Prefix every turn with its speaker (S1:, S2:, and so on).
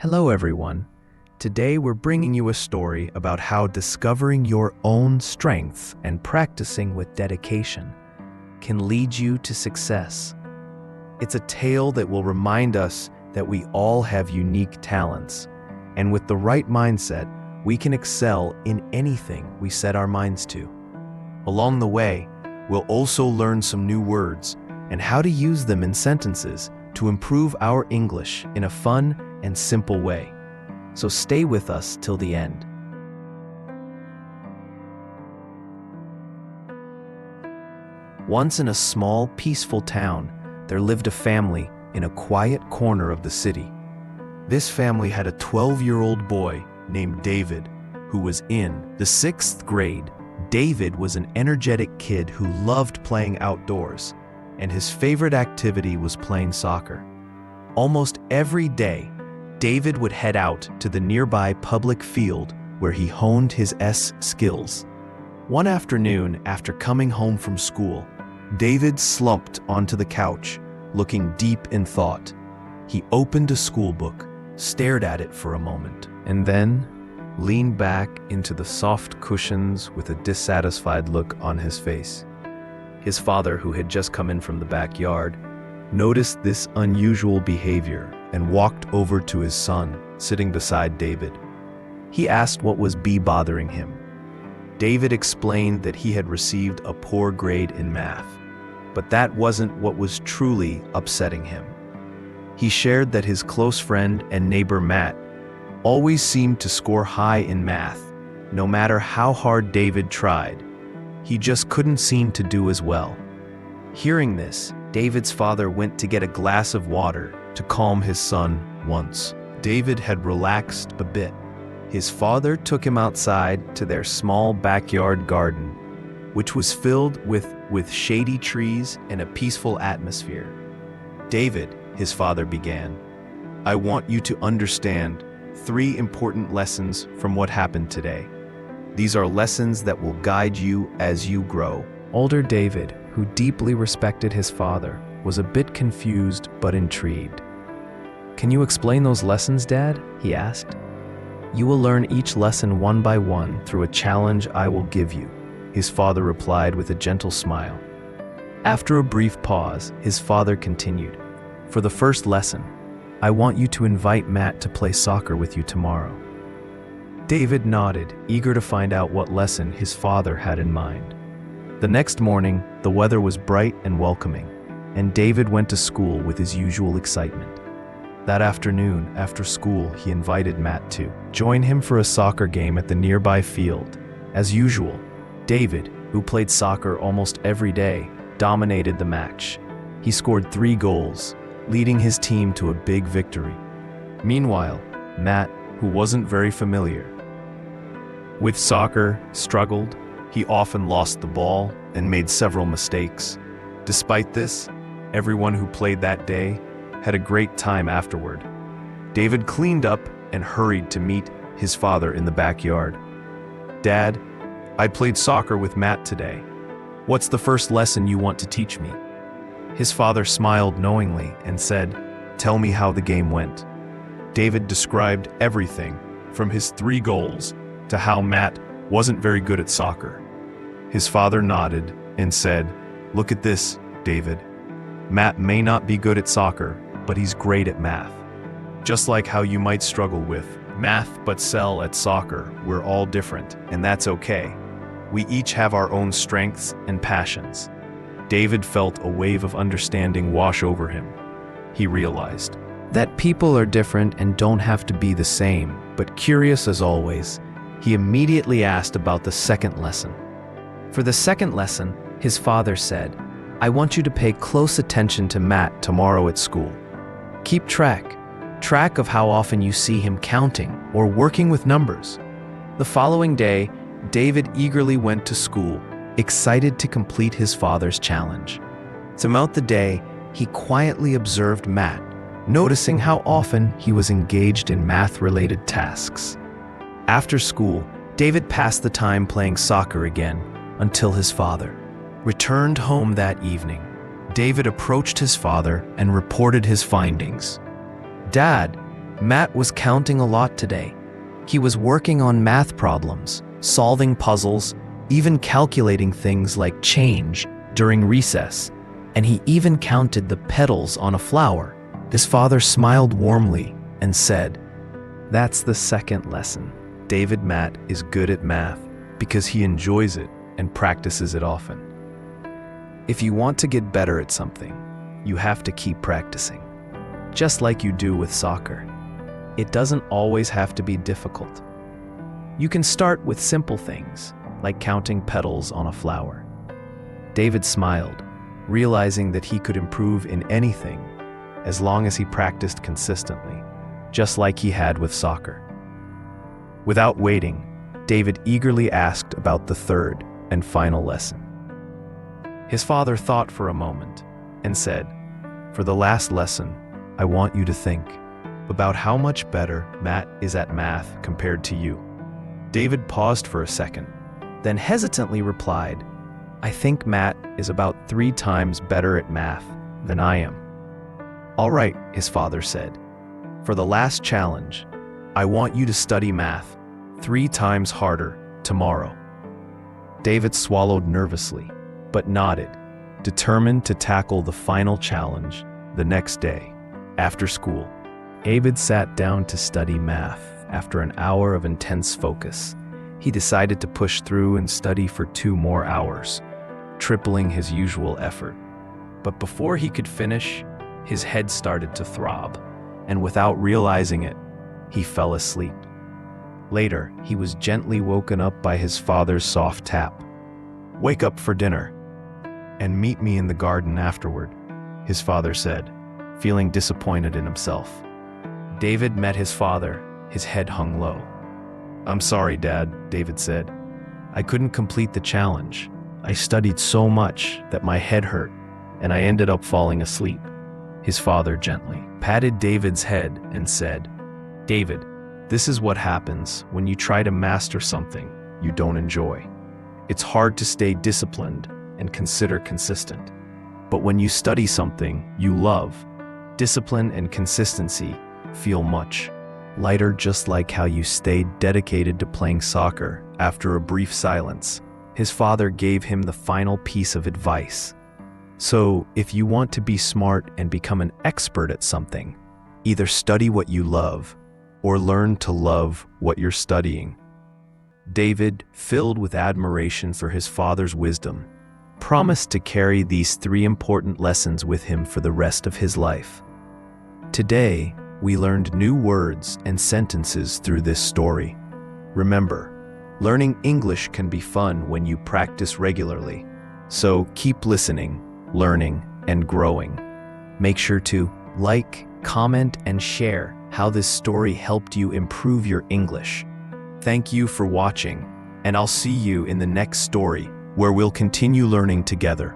S1: Hello everyone. Today we're bringing you a story about how discovering your own strengths and practicing with dedication can lead you to success. It's a tale that will remind us that we all have unique talents, and with the right mindset, we can excel in anything we set our minds to. Along the way, we'll also learn some new words and how to use them in sentences to improve our English in a fun and simple way. So stay with us till the end. Once in a small, peaceful town, there lived a family in a quiet corner of the city. This family had a 12-year-old boy named David, who was in the 6th grade. David was an energetic kid who loved playing outdoors, and his favorite activity was playing soccer. Almost every day, David would head out to the nearby public field where he honed his skills. One afternoon, after coming home from school, David slumped onto the couch, looking deep in thought. He opened a school book, stared at it for a moment, and then leaned back into the soft cushions with a dissatisfied look on his face. His father, who had just come in from the backyard, noticed this unusual behavior and walked over to his son, sitting beside David. He asked what was bothering him. David explained that he had received a poor grade in math, but that wasn't what was truly upsetting him. He shared that his close friend and neighbor Matt always seemed to score high in math, no matter how hard David tried. He just couldn't seem to do as well. Hearing this, David's father went to get a glass of water to calm his son. Once David had relaxed a bit, his father took him outside to their small backyard garden, which was filled with shady trees and a peaceful atmosphere. "David," his father began, "I want you to understand 3 important lessons from what happened today. These are lessons that will guide you as you grow." Older David, who deeply respected his father, was a bit confused but intrigued. "Can you explain those lessons, Dad?" he asked. "You will learn each lesson one by one through a challenge I will give you," his father replied with a gentle smile. After a brief pause, his father continued, "For the first lesson, I want you to invite Matt to play soccer with you tomorrow." David nodded, eager to find out what lesson his father had in mind. The next morning, the weather was bright and welcoming, and David went to school with his usual excitement. That afternoon, after school, he invited Matt to join him for a soccer game at the nearby field. As usual, David, who played soccer almost every day, dominated the match. He scored 3 goals, leading his team to a big victory. Meanwhile, Matt, who wasn't very familiar with soccer, struggled. He often lost the ball and made several mistakes. Despite this, everyone who played that day had a great time afterward. David cleaned up and hurried to meet his father in the backyard. "Dad, I played soccer with Matt today. What's the first lesson you want to teach me?" His father smiled knowingly and said, "Tell me how the game went." David described everything from his 3 goals to how Matt wasn't very good at soccer. His father nodded and said, "Look at this, David. Matt may not be good at soccer, but he's great at math. Just like how you might struggle with math but excel at soccer, we're all different, and that's okay. We each have our own strengths and passions." David felt a wave of understanding wash over him. He realized that people are different and don't have to be the same, but curious as always, he immediately asked about the second lesson. For the second lesson, his father said, "I want you to pay close attention to Matt tomorrow at school. Keep track of how often you see him counting or working with numbers." The following day, David eagerly went to school, excited to complete his father's challenge. Throughout the day, he quietly observed Matt, noticing how often he was engaged in math-related tasks. After school, David passed the time playing soccer again until his father returned home that evening. David approached his father and reported his findings. "Dad, Matt was counting a lot today. He was working on math problems, solving puzzles, even calculating things like change during recess, and he even counted the petals on a flower. His father smiled warmly and said, "That's the second lesson. David Matt is good at math because he enjoys it and practices it often." If you want to get better at something, you have to keep practicing, just like you do with soccer. It doesn't always have to be difficult. You can start with simple things, like counting petals on a flower. David smiled, realizing that he could improve in anything as long as he practiced consistently, just like he had with soccer. Without waiting, David eagerly asked about the third and final lesson. His father thought for a moment and said, "For the last lesson, I want you to think about how much better Matt is at math compared to you." David paused for a second, then hesitantly replied, "I think Matt is about 3 times better at math than I am." "All right," his father said. "For the last challenge, I want you to study math 3 times harder tomorrow." David swallowed nervously, but nodded, determined to tackle the final challenge the next day, after school. David sat down to study math. After an hour of intense focus, he decided to push through and study for 2 more hours, tripling his usual effort. But before he could finish, his head started to throb, and without realizing it, he fell asleep. Later, he was gently woken up by his father's soft tap. "Wake up for dinner, and meet me in the garden afterward," his father said, feeling disappointed in himself. David met his father, his head hung low. "I'm sorry, Dad," David said. "I couldn't complete the challenge. I studied so much that my head hurt, and I ended up falling asleep." His father gently patted David's head and said, "David, this is what happens when you try to master something you don't enjoy. It's hard to stay disciplined and consider consistent. But when you study something you love, discipline and consistency feel much lighter, just like how you stayed dedicated to playing soccer." After a brief silence, his father gave him the final piece of advice. "So, if you want to be smart and become an expert at something, either study what you love or learn to love what you're studying." David, filled with admiration for his father's wisdom, promised to carry these 3 important lessons with him for the rest of his life. Today, we learned new words and sentences through this story. Remember, learning English can be fun when you practice regularly. So keep listening, learning, and growing. Make sure to like, comment, and share how this story helped you improve your English. Thank you for watching, and I'll see you in the next story, where we'll continue learning together.